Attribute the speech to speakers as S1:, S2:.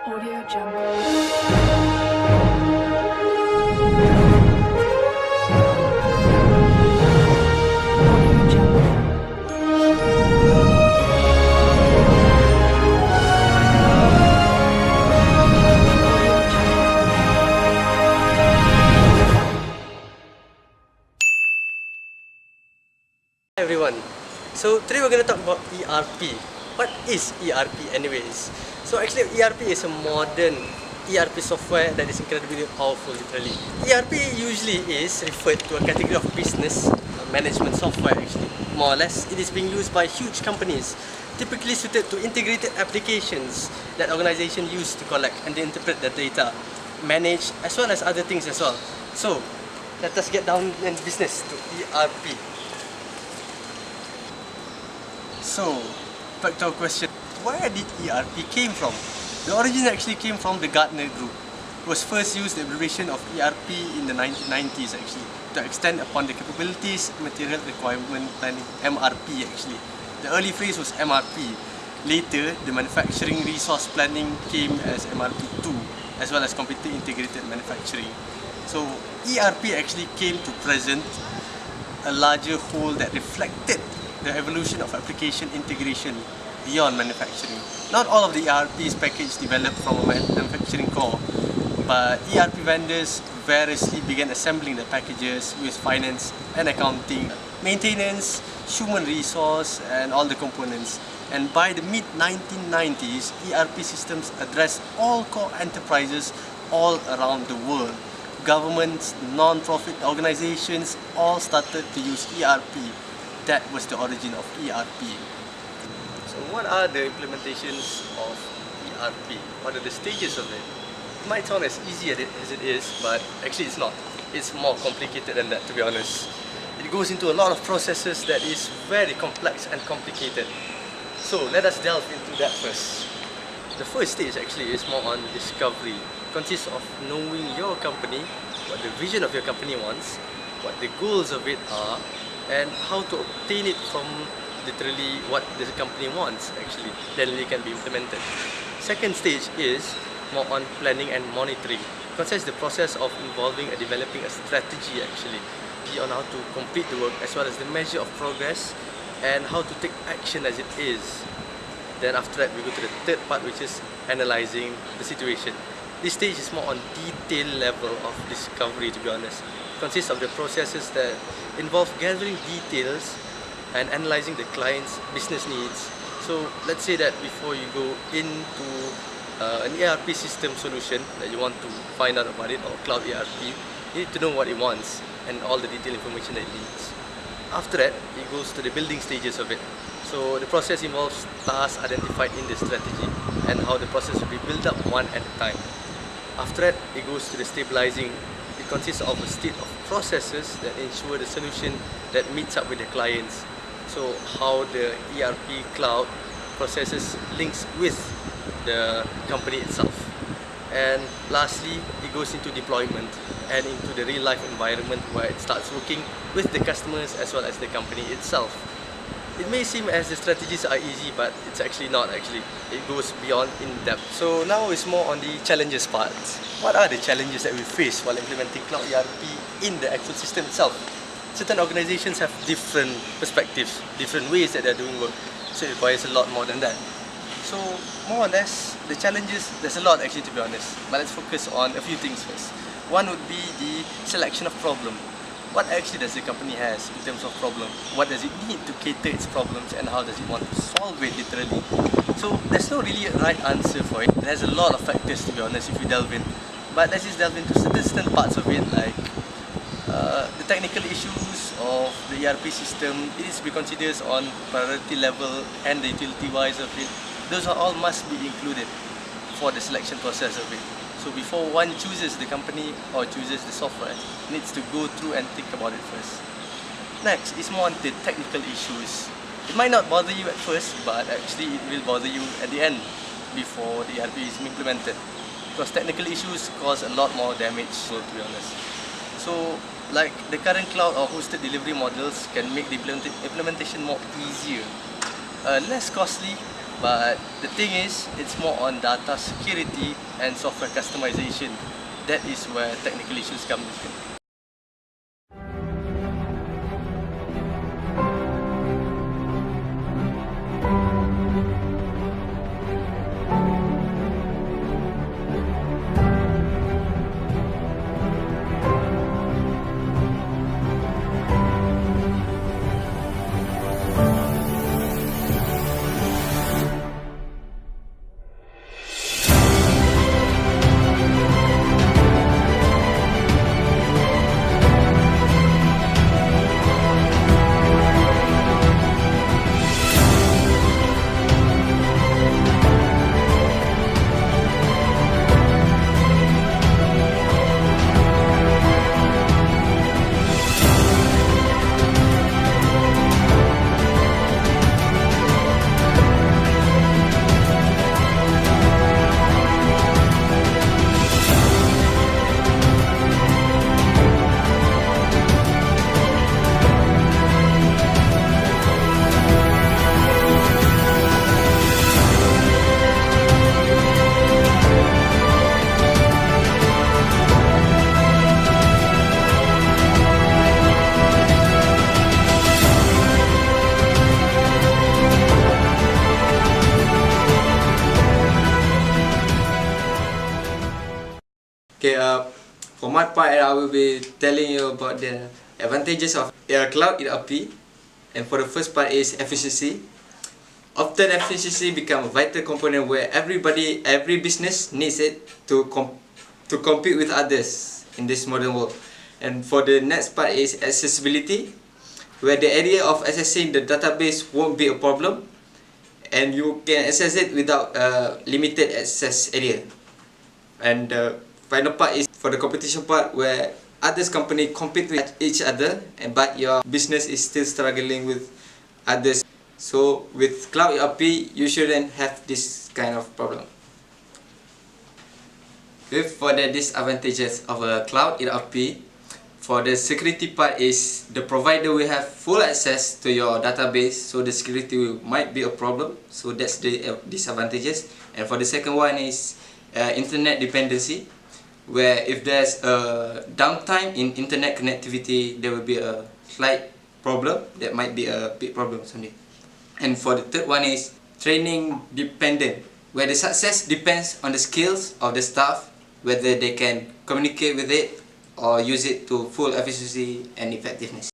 S1: Audio Jungle. Audio Jungle.
S2: Hi everyone. So today we're going to talk about ERP. What is ERP anyways? So actually ERP is a modern ERP software that is incredibly powerful literally. ERP usually is referred to a category of business management software actually. More or less it is being used by huge companies, typically suited to integrated applications that organizations use to collect and interpret the data, manage as well as other things as well. So let us get down in business to ERP. So, back to our question, where did ERP came from? The origin actually came from the Gartner Group. It was first used the abbreviation of ERP in the 1990s actually, to extend upon the capabilities, material requirement planning, MRP actually. The early phrase was MRP. Later, the manufacturing resource planning came as MRP2, as well as computer integrated manufacturing. So, ERP actually came to present a larger whole that reflected the evolution of application integration beyond manufacturing. Not all of the ERPs package developed from a manufacturing core, but ERP vendors variously began assembling the packages with finance and accounting, maintenance, human resource, and all the components. And by the mid-1990s, ERP systems addressed all core enterprises all around the world. Governments, non-profit organizations all started to use ERP. That was the origin of ERP. So what are the implementations of ERP? What are the stages of it? It might sound as easy as it is, but actually it's not. It's more complicated than that, to be honest. It goes into a lot of processes that is very complex and complicated. So let us delve into that first. The first stage actually is more on discovery. It consists of knowing your company, what the vision of your company wants, what the goals of it are, and how to obtain it from literally what the company wants actually. Then it can be implemented. Second stage is more on planning and monitoring. It consists the process of involving and developing a strategy actually on how to complete the work, as well as the measure of progress and how to take action as it is. Then after that we go to the third part, which is analyzing the situation. This stage is more on detail level of discovery, to be honest. It consists of the processes that involve gathering details and analyzing the client's business needs. So let's say that before you go into an ERP system solution that you want to find out about it, or cloud ERP, you need to know what it wants and all the detailed information that it needs. After that, it goes to the building stages of it. So the process involves tasks identified in the strategy and how the process will be built up one at a time. After that, it goes to the stabilizing. It consists of a state of processes that ensure the solution that meets up with the clients. So how the ERP cloud processes links with the company itself. And lastly, it goes into deployment and into the real life environment where it starts working with the customers as well as the company itself. It may seem as the strategies are easy, but it's actually not actually. It goes beyond in depth. So now it's more on the challenges part. What are the challenges that we face while implementing cloud ERP in the actual system itself? Certain organizations have different perspectives, different ways that they're doing work. So it requires a lot more than that. So more or less, the challenges, there's a lot actually, to be honest. But let's focus on a few things first. One would be the selection of problem. What actually does the company has in terms of problem? What does it need to cater its problems, and how does it want to solve it literally? So there's no really right answer for it. There's a lot of factors, to be honest, if we delve in. But let's just delve into certain parts of it, like the technical issues of the ERP system. It is to be considered on priority level and the utility wise of it. Those are all must be included for the selection process of it. So before one chooses the company or chooses the software, needs to go through and think about it first. Next is more on the technical issues. It might not bother you at first, but actually it will bother you at the end before the ERP is implemented. Because technical issues cause a lot more damage, to be honest. So like the current cloud or hosted delivery models can make the implementation more easier, less costly, But the thing is, it's more on data security and software customization. That is where technical issues come in.
S3: Okay, for my part, I will be telling you about the advantages of cloud ERP. And for the first part is efficiency. Often efficiency become a vital component where every business needs it to compete with others in this modern world. And for the next part is accessibility, where the area of accessing the database won't be a problem, and you can access it without limited access area. And the final part is for the competition part, where others company compete with each other, but your business is still struggling with others. So with cloud ERP, you shouldn't have this kind of problem. For the disadvantages of a cloud ERP, for the security part is the provider will have full access to your database, so the security might be a problem. So that's the disadvantages. And for the second one is internet dependency, where if there's a downtime in internet connectivity, there will be a slight problem. That might be a big problem someday. And for the third one is training dependent, where the success depends on the skills of the staff, whether they can communicate with it or use it to full efficiency and effectiveness.